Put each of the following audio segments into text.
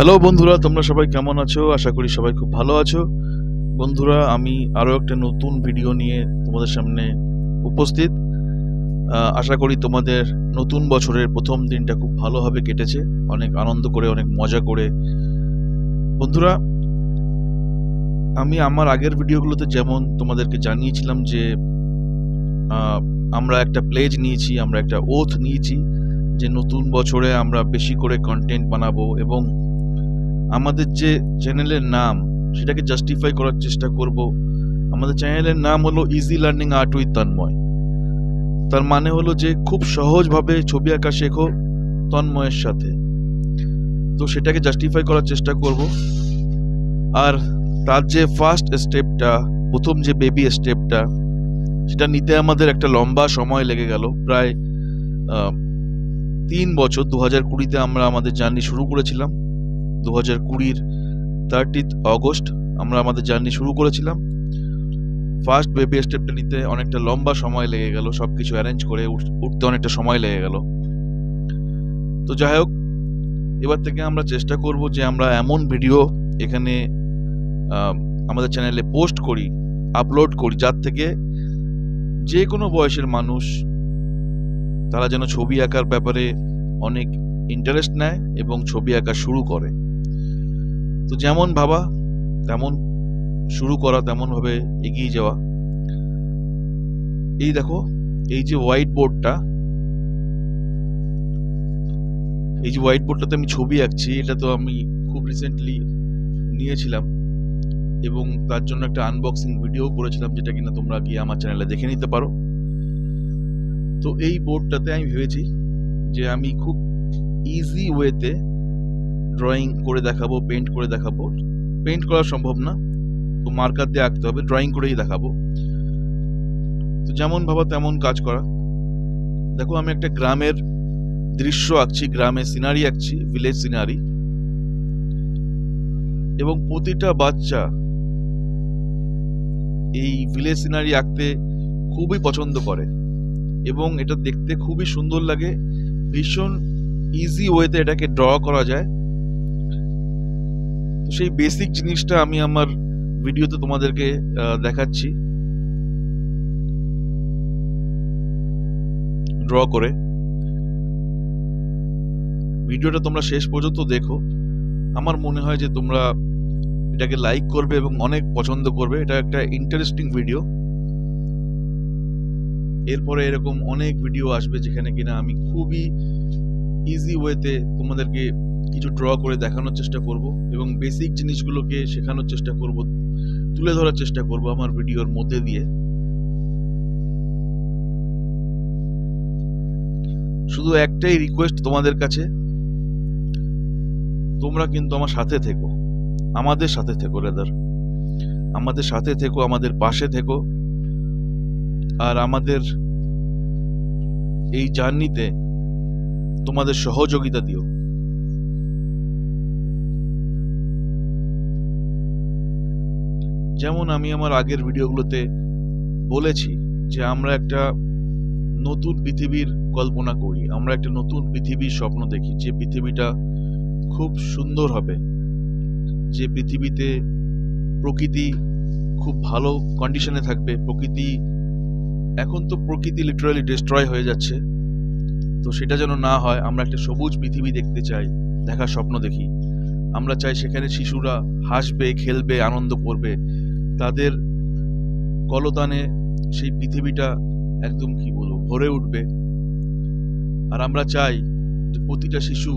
Hello বন্ধুরা, তোমরা সবাই কেমন আছো? আশা করি সবাই খুব ভালো আছো। বন্ধুরা, আমি আরও একটা নতুন ভিডিও নিয়ে তোমাদের সামনে উপস্থিত। আশা করি তোমাদের নতুন বছরের প্রথম দিনটা খুব ভালোভাবে কেটেছে, অনেক আনন্দ করে, অনেক মজা করে। বন্ধুরা, আমি আমার আগের ভিডিওগুলোতে যেমন তোমাদেরকে জানিয়েছিলাম যে আমরা একটা প্লেজ নিয়েছি, আমরা একটা ওথ নিয়েছি যে নতুন বছরে আমরা বেশি করে কন্টেন্ট বানাবো এবং আমাদের যে চ্যানেলের নাম সেটাকে জাস্টিফাই করার চেষ্টা করব। আমাদের চ্যানেলের নাম হলো easy learning art with Tanmoy. তার মানে হলো যে খুব সহজভাবে ছবি আঁকা শেখো তন্ময়ের সাথে। তো সেটাকে জাস্টিফাই করার চেষ্টা করব। আর তার যে ফার্স্ট স্টেপটা, প্রথম যে বেবি স্টেপটা, সেটা নিতে আমাদের একটা লম্বা সময় লেগে গেল। প্রায় 3 বছর। 2020-তে আমরা আমাদের জার্নি শুরু করেছিলাম। 2020-র 30 অগস্ট আমরা আমাদের জার্নি শুরু করেছিলাম। ফার্স্ট বেবি স্টেপটা নিতে অনেকটা লম্বা সময় লেগে গেল, সবকিছু অ্যারেঞ্জ করে উঠতে অনেকটা সময় লেগে গেল। তো যাই হোক, এবার থেকে আমরা চেষ্টা করব যে আমরা এমন ভিডিও এখানে আমাদের চ্যানেলে পোস্ট করি, আপলোড করি, যার থেকে যে কোনো বয়সের মানুষ তারা যেন ছবি আঁকার ব্যাপারে অনেক ইন্টারেস্ট নেয় এবং ছবি আঁকা শুরু করে। তো যেমন ভাবা তেমন শুরু করা, তেমনভাবে এগিয়ে যাওয়া। এই দেখো, এই যে হোয়াইট বোর্ডটাতে আমি ছবি আঁকছি, এটা তো আমি খুব রিসেন্টলি নিয়েছিলাম এবং তার জন্য একটা আনবক্সিং ভিডিও করেছিলাম, যেটা কিনা তোমরা গিয়ে আমার চ্যানেলে দেখে নিতে পারো। তো এই বোর্ডটাতে আমি ভেবেছি যে আমি খুব ইজি ওয়েতে ড্রয়িং করে দেখাবো, পেন্ট করে দেখাবো। পেন্ট করা সম্ভব না, তো মার্কার দিয়ে আঁকতে হবে, ড্রয়িং করেই দেখাবো। তো যেমন ভাবা তেমন কাজ করা। দেখো, আমি একটা গ্রামের দৃশ্য আঁকছি, গ্রামের সিনারি আঁকছি, ভিলেজ সিনারি। এবং প্রতিটা বাচ্চা এই ভিলেজ সিনারি আঁকতে খুবই পছন্দ করে এবং এটা দেখতে খুবই সুন্দর লাগে। ভীষণ ইজি ওয়েতে এটাকে ড্র করা যায়। তো সেই বেসিক জিনিসটা আমি আমার ভিডিওতে তোমাদেরকে দেখাচ্ছি ড্র করে। ভিডিওটা তোমরা শেষ পর্যন্ত দেখো। আমার মনে হয় যে তোমরা এটাকে লাইক করবে এবং অনেক পছন্দ করবে। এটা একটা ইন্টারেস্টিং ভিডিও। এরপরে এরকম অনেক ভিডিও আসবে যেখানে কিনা আমি খুবই ইজি ওয়েতে তোমাদেরকে কিছু ড্র করে দেখানোর চেষ্টা করব এবং বেসিক জিনিসগুলোকে শেখানোর চেষ্টা করব, তুলে ধরার চেষ্টা করব আমার ভিডিওর মধ্যে দিয়ে। শুধু একটাই রিকোয়েস্ট তোমাদের কাছে, তোমরা কিন্তু আমার সাথে থেকো, আমাদের সাথে থেকো, আমাদের সাথে থেকো, আমাদের পাশে থেকো। আর আমাদের এই জার্নিতে তোমাদের সহযোগিতা দিও। যেমন আমি আমার আগের ভিডিওগুলোতে বলেছি যে আমরা একটা নতুন পৃথিবীর কল্পনা করি, আমরা একটা নতুন পৃথিবীর স্বপ্ন দেখি, যে পৃথিবীটা খুব সুন্দর হবে, যে পৃথিবীতে প্রকৃতি খুব ভালো কন্ডিশনে থাকবে। এখন তো প্রকৃতি লিটারালি ডিস্ট্রয় হয়ে যাচ্ছে, তো সেটা যেন না হয়। আমরা একটা সবুজ পৃথিবী দেখতে চাই, দেখার স্বপ্ন দেখি। আমরা চাই সেখানে শিশুরা হাসবে, খেলবে, আনন্দ করবে, তাদের কলতানে সেই পৃথিবীটা একদম ভরে উঠবে। আর আমরা চাই যে প্রতিটা শিশু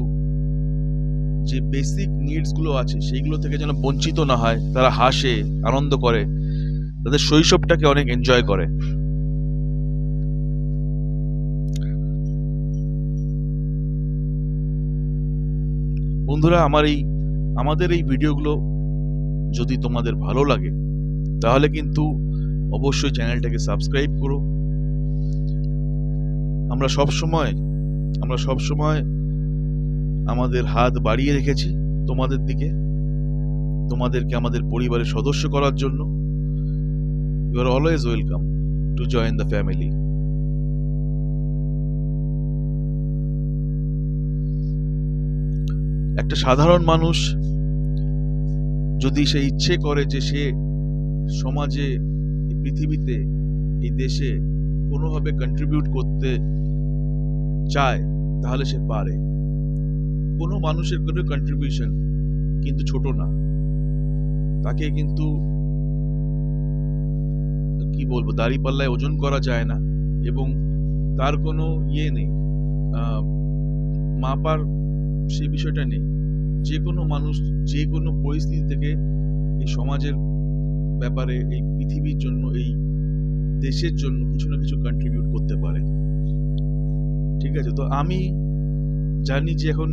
যে বেসিক নিডস গুলো আছে সেইগুলো থেকে যেন বঞ্চিত না হয়, তারা হাসে, আনন্দ করে, তাদের শৈশবটাকে অনেক এনজয় করে। বন্ধুরা, আমাদের এই ভিডিওগুলো যদি তোমাদের ভালো লাগে তাহলে কিন্তু অবশ্যই চ্যানেলটাকে সাবস্ক্রাইব করো। আমরা সব সময় আমাদের হাত বাড়িয়ে রেখেছি তোমাদের দিকে, তোমাদেরকে আমাদের পরিবারের সদস্য করার জন্য। You are always welcome to join the family. একটা সাধারণ মানুষ যদি সে ইচ্ছে করে যে সে সমাজে, এই পৃথিবীতে, এই দেশে কোনোভাবে কন্ট্রিবিউট করতে চায়, তাহলে সে পারে। কোনো মানুষের কোনো কন্ট্রিবিউশন কিন্তু ছোট না, তাকে কিন্তু কি বলবো, দাঁড়িপাল্লায় ওজন করা যায় না, এবং তার কোনো ইয়ে নেই, মাপার সেই বিষয়টা নেই। যে কোনো মানুষ যে কোনো পরিস্থিতি থেকে এই সমাজের ব্যাপারে, এই পৃথিবীর জন্য, এই দেশের জন্য কিছু না কিছু কন্ট্রিবিউট করতে পারে। ঠিক আছে, তো আমি জানি যে এখন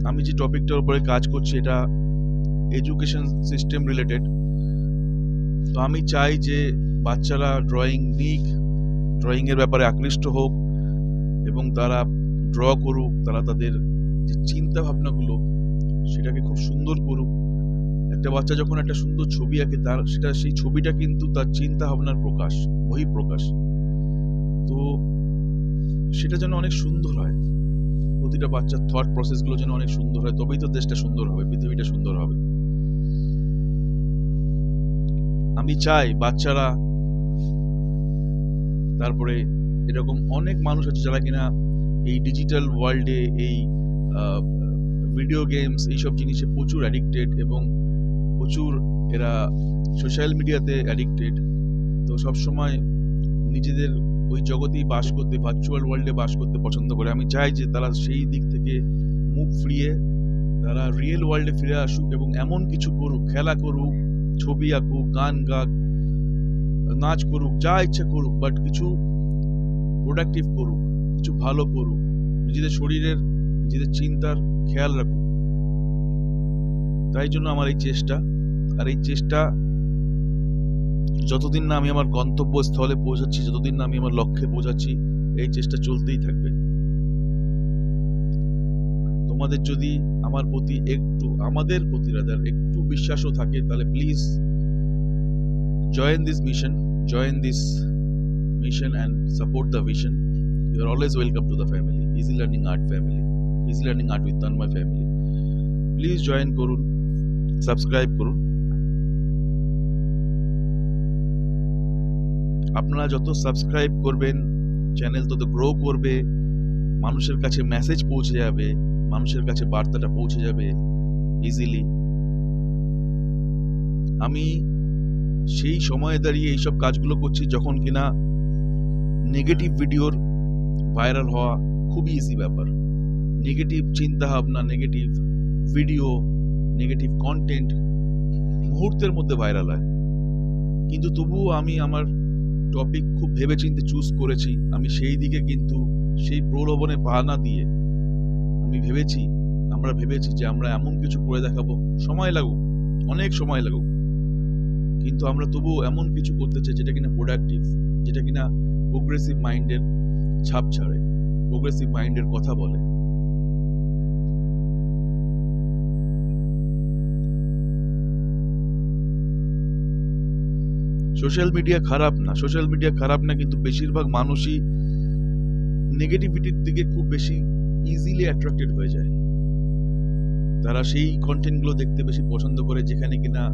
আমি যে টপিকটার উপরে কাজ করছি এটা এডুকেশন সিস্টেম রিলেটেড। তো আমি চাই যে বাচ্চারা ড্রয়িং নিক, ড্রয়িং এর ব্যাপারে আকৃষ্ট হোক, এবং তারা ড্র করুক, তারা তাদের যে চিন্তা ভাবনাগুলো সেটাকে খুব সুন্দর করুক। একটা বাচ্চা যখন একটা সুন্দর ছবি আঁকে, তার সেই ছবিটা কিন্তু তার চিন্তা ভাবনার প্রকাশ, বহিঃপ্রকাশ। তো সেটা যেন অনেক সুন্দর হয়, প্রতিটা বাচ্চার থট প্রসেস গুলো যেন অনেক সুন্দর হয়, তবেই তো দেশটা সুন্দর হবে, পৃথিবীটা সুন্দর হবে। আমি চাই বাচ্চারা, তারপরে এরকম অনেক মানুষ আছে যারা কিনা এই ডিজিটাল ওয়ার্ল্ডে, এই ভিডিও গেমস, এইসব জিনিসে প্রচুর অ্যাডিক্টেড, এবং প্রচুর এরা সোশ্যাল মিডিয়াতে অ্যাডিক্টেড। তো সবসময় নিজেদের ওই জগতেই বাস করতে, ভার্চুয়াল ওয়ার্ল্ডে বাস করতে পছন্দ করে। আমি চাই যে তারা সেই দিক থেকে মুখ ফিরিয়ে তারা রিয়েল ওয়ার্ল্ডে ফিরে আসুক, এবং এমন কিছু করুক, খেলা করুক, ছবি আঁকুক, গান গাক, নাচ করুক, যা ইচ্ছা করুক, বাট কিছু প্রোডাক্টিভ করুক, কিছু ভালো করুক, নিজেদের শরীরের, নিজেদের চিন্তার খেয়াল রাখুক। তাই জন্য আমার এই চেষ্টা। আর এই চেষ্টা যতদিন না আমি আমার গন্তব্যস্থলে পৌঁছাচ্ছি, যতদিন না আমি আমার লক্ষ্যে পৌঁছাচ্ছি, এই চেষ্টা চলতেই থাকবে। তোমাদের যদি আমার প্রতি একটু, আমাদের প্রতি রাদার একটু বিশ্বাসও থাকে, তাহলে please join this mission and support the vision. You are always welcome to the family, Easy Learning Art family, Easy Learning Art with Tanmay family. Please join করুন, সাবস্ক্রাইব করুন। আপনারা যত সাবস্ক্রাইব করবেন, চ্যানেল তত গ্রো করবে, মানুষের কাছে message পৌঁছে যাবে, মানুষের কাছে বার্তাটা পৌঁছে যাবে ইজিলি। আমি সেই সময়ে দাঁড়িয়ে এইসব কাজগুলো করছি যখন কিনা নেগেটিভ ভিডিওর ভাইরাল হওয়া খুবই ইজি ব্যাপার। নেগেটিভ চিন্তা ভাবনা, নেগেটিভ ভিডিও, নেগেটিভ কন্টেন্ট মুহূর্তের মধ্যে ভাইরাল হয়। কিন্তু তবুও আমি আমার টপিক খুব ভেবেচিন্তে চুজ করেছি। আমি সেই দিকে কিন্তু সেই প্রলোভনে পা না দিয়ে আমরা ভেবেছি যে আমরা এমন কিছু করে দেখাবো, সময় লাগুক, অনেক সময় লাগুক, কিন্তু আমরা তবুও এমন কিছু করতে চাই যেটা কিনা প্রোডাক্টিভ, যেটা কিনা প্রোগ্রেসিভ মাইন্ডের ছাপ ছাড়ে, প্রোগ্রেসিভ মাইন্ডের কথা বলে। সোশ্যাল মিডিয়া খারাপ না, সোশ্যাল মিডিয়া খারাপ না, কিন্তু বেশিরভাগ মানুষই নেগেটিভিটির দিকে খুব বেশি ইজিলি অ্যাট্রাক্টেড হয়ে যায়। তারা সেই কন্টেন্টগুলো দেখতে বেশি পছন্দ করে যেখানে কিনা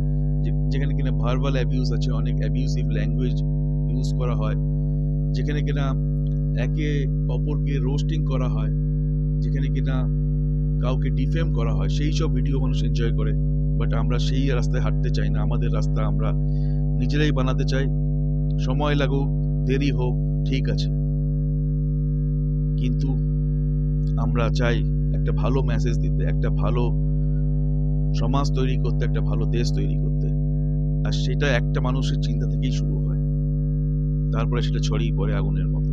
ভার্বাল অ্যাবিউজ আছে, অনেক অ্যাবিউসিভ ল্যাঙ্গুয়েজ ইউজ করা হয়, যেখানে কিনা একে অপরকে রোস্টিং করা হয়, যেখানে কিনা কাউকে ডিফেম করা হয়, সেই সব ভিডিও মানুষ এনজয় করে। বাট আমরা সেই রাস্তায় হাঁটতে চাই না। আমাদের রাস্তা আমরা নিজেরাই বানাতে চাই। সময় লাগুক, দেরি হোক, ঠিক আছে, কিন্তু আমরা চাই একটা ভালো মেসেজ দিতে, একটা ভালো সমাজ তৈরি করতে, একটা ভালো দেশ তৈরি করতে। আর সেটা একটা মানুষের চিন্তা থেকেই শুরু হয়, তারপরে সেটা ছড়িয়ে পড়ে আগুনের মতো।